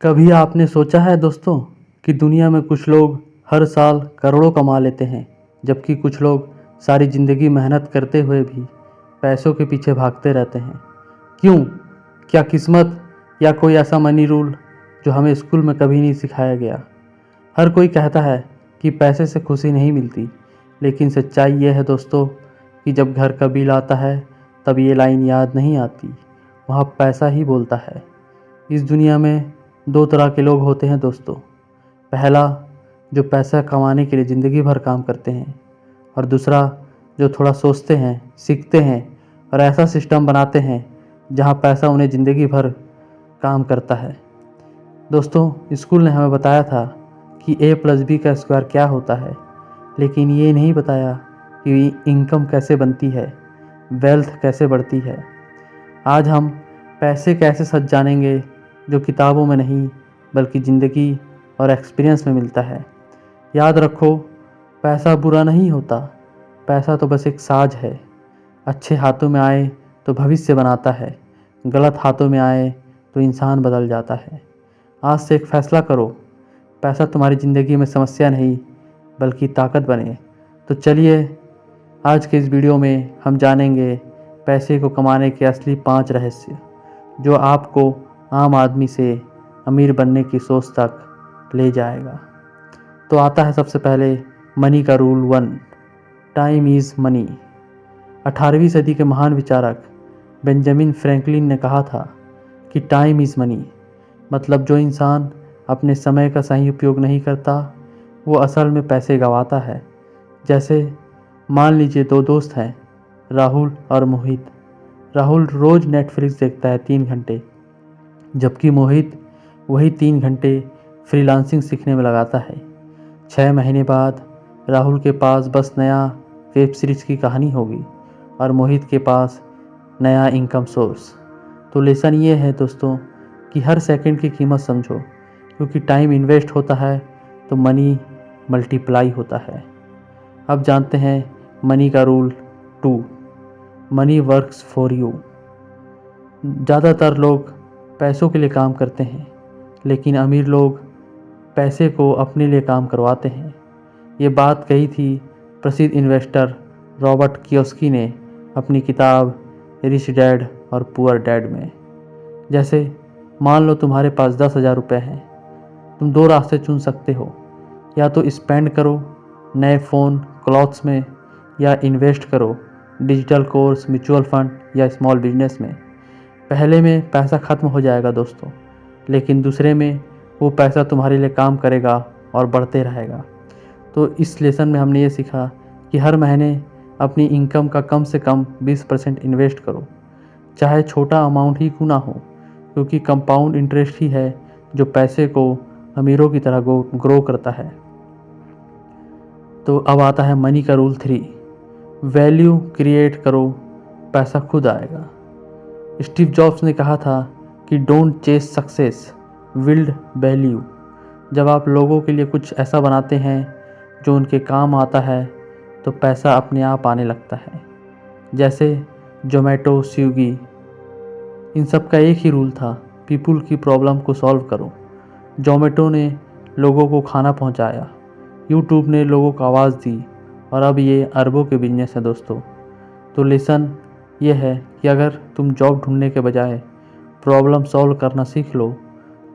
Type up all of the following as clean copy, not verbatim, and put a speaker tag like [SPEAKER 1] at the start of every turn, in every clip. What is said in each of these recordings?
[SPEAKER 1] कभी आपने सोचा है दोस्तों कि दुनिया में कुछ लोग हर साल करोड़ों कमा लेते हैं, जबकि कुछ लोग सारी ज़िंदगी मेहनत करते हुए भी पैसों के पीछे भागते रहते हैं। क्यों? क्या किस्मत या कोई ऐसा मनी रूल जो हमें स्कूल में कभी नहीं सिखाया गया? हर कोई कहता है कि पैसे से खुशी नहीं मिलती, लेकिन सच्चाई यह है दोस्तों कि जब घर का बिल आता है तब ये लाइन याद नहीं आती, वहाँ पैसा ही बोलता है। इस दुनिया में दो तरह के लोग होते हैं दोस्तों। पहला, जो पैसा कमाने के लिए ज़िंदगी भर काम करते हैं, और दूसरा जो थोड़ा सोचते हैं, सीखते हैं और ऐसा सिस्टम बनाते हैं जहां पैसा उन्हें ज़िंदगी भर काम करता है। दोस्तों, स्कूल ने हमें बताया था कि a+b² क्या होता है, लेकिन ये नहीं बताया कि इनकम कैसे बनती है, वेल्थ कैसे बढ़ती है। आज हम पैसे कैसे सच जानेंगे, जो किताबों में नहीं बल्कि ज़िंदगी और एक्सपीरियंस में मिलता है। याद रखो, पैसा बुरा नहीं होता, पैसा तो बस एक साज है। अच्छे हाथों में आए तो भविष्य बनाता है, गलत हाथों में आए तो इंसान बदल जाता है। आज से एक फ़ैसला करो, पैसा तुम्हारी ज़िंदगी में समस्या नहीं बल्कि ताकत बने। तो चलिए, आज के इस वीडियो में हम जानेंगे पैसे को कमाने के असली 5 रहस्य, जो आपको आम आदमी से अमीर बनने की सोच तक ले जाएगा। तो आता है सबसे पहले मनी का रूल 1, टाइम इज़ मनी। 18वीं सदी के महान विचारक बेंजामिन फ्रैंकलिन ने कहा था कि टाइम इज़ मनी, मतलब जो इंसान अपने समय का सही उपयोग नहीं करता वो असल में पैसे गंवाता है। जैसे मान लीजिए दो दोस्त हैं, राहुल और मोहित। राहुल रोज़ नेटफ्लिक्स देखता है 3 घंटे, जबकि मोहित वही 3 घंटे फ्रीलांसिंग सीखने में लगाता है। 6 महीने बाद राहुल के पास बस नया वेब सीरीज की कहानी होगी और मोहित के पास नया इनकम सोर्स। तो लेसन ये है दोस्तों कि हर सेकंड की कीमत समझो, क्योंकि टाइम इन्वेस्ट होता है तो मनी मल्टीप्लाई होता है। अब जानते हैं मनी का rule 2, money works for you. ज़्यादातर लोग पैसों के लिए काम करते हैं, लेकिन अमीर लोग पैसे को अपने लिए काम करवाते हैं। ये बात कही थी प्रसिद्ध इन्वेस्टर रॉबर्ट कियोस्की ने अपनी किताब रिच डैड और पुअर डैड में। जैसे मान लो तुम्हारे पास 10,000 रुपये हैं। तुम 2 रास्ते चुन सकते हो, या तो स्पेंड करो नए फ़ोन क्लॉथ्स में, या इन्वेस्ट करो डिजिटल कोर्स, म्यूचुअल फंड या स्मॉल बिजनेस में। पहले में पैसा ख़त्म हो जाएगा दोस्तों, लेकिन दूसरे में वो पैसा तुम्हारे लिए काम करेगा और बढ़ते रहेगा। तो इस लेसन में हमने ये सीखा कि हर महीने अपनी इनकम का कम से कम 20% इन्वेस्ट करो, चाहे छोटा अमाउंट ही क्यों ना हो, क्योंकि कंपाउंड इंटरेस्ट ही है जो पैसे को अमीरों की तरह ग्रो करता है। तो अब आता है मनी का रूल 3, वैल्यू क्रिएट करो, पैसा खुद आएगा। स्टीव जॉब्स ने कहा था कि don't chase success, build value. जब आप लोगों के लिए कुछ ऐसा बनाते हैं जो उनके काम आता है तो पैसा अपने आप आने लगता है। जैसे जोमेटो, स्विगी, इन सब का एक ही रूल था, पीपल की प्रॉब्लम को सॉल्व करो। जोमेटो ने लोगों को खाना पहुंचाया, यूट्यूब ने लोगों को आवाज़ दी, और अब ये अरबों के बिजनेस है दोस्तों। तो लेसन ये है कि अगर तुम जॉब ढूंढने के बजाय प्रॉब्लम सॉल्व करना सीख लो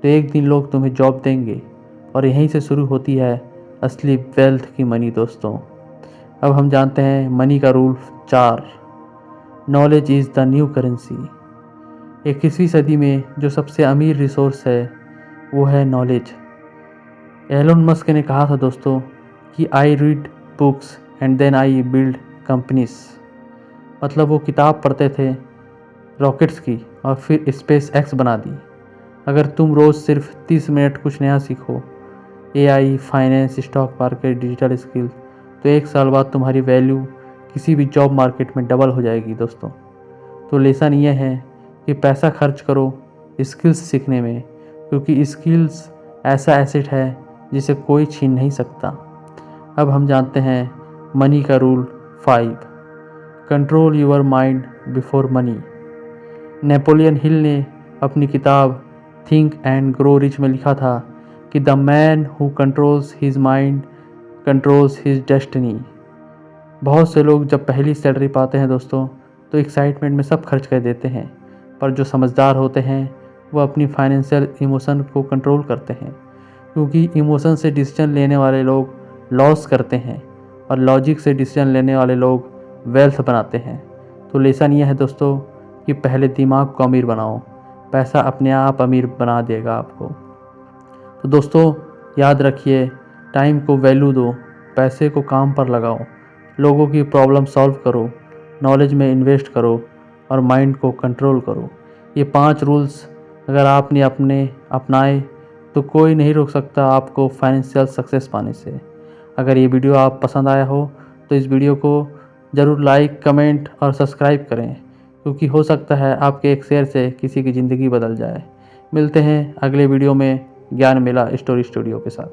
[SPEAKER 1] तो एक दिन लोग तुम्हें जॉब देंगे, और यहीं से शुरू होती है असली वेल्थ की मनी दोस्तों। अब हम जानते हैं मनी का rule 4, knowledge is the new currency. 21वीं सदी में जो सबसे अमीर रिसोर्स है वो है नॉलेज। एलोन मस्क ने कहा था दोस्तों कि I read books and then I build companies. मतलब वो किताब पढ़ते थे रॉकेट्स की और फिर स्पेस एक्स बना दी। अगर तुम रोज़ सिर्फ 30 मिनट कुछ नया सीखो, AI, finance, stock market, digital skill, तो 1 साल बाद तुम्हारी वैल्यू किसी भी जॉब मार्केट में डबल हो जाएगी दोस्तों। तो लेसन ये है कि पैसा खर्च करो स्किल्स सीखने में, क्योंकि स्किल्स ऐसा एसेट है जिसे कोई छीन नहीं सकता। अब हम जानते हैं मनी का rule 5, control your mind before money. Napoleon Hill ने अपनी किताब थिंक एंड ग्रो रिच में लिखा था कि the man who controls his mind controls his destiny. बहुत से लोग जब पहली सैलरी पाते हैं दोस्तों तो एक्साइटमेंट में सब खर्च कर देते हैं, पर जो समझदार होते हैं वो अपनी फाइनेंशियल इमोशन को कंट्रोल करते हैं, क्योंकि इमोशन से डिसीजन लेने वाले लोग लॉस करते हैं और लॉजिक से डिसीजन लेने वाले लोग वेल्थ बनाते हैं। तो लेसन ये है दोस्तों कि पहले दिमाग को अमीर बनाओ, पैसा अपने आप अमीर बना देगा आपको। तो दोस्तों याद रखिए, टाइम को वैल्यू दो, पैसे को काम पर लगाओ, लोगों की प्रॉब्लम सॉल्व करो, नॉलेज में इन्वेस्ट करो और माइंड को कंट्रोल करो। ये 5 रूल्स अगर आपने अपनाए तो कोई नहीं रोक सकता आपको फाइनेंशियल सक्सेस पाने से। अगर ये वीडियो आप पसंद आया हो तो इस वीडियो को ज़रूर लाइक, कमेंट और सब्सक्राइब करें, क्योंकि हो सकता है आपके एक शेयर से किसी की ज़िंदगी बदल जाए। मिलते हैं अगले वीडियो में ज्ञान मेला स्टोरी स्टूडियो के साथ।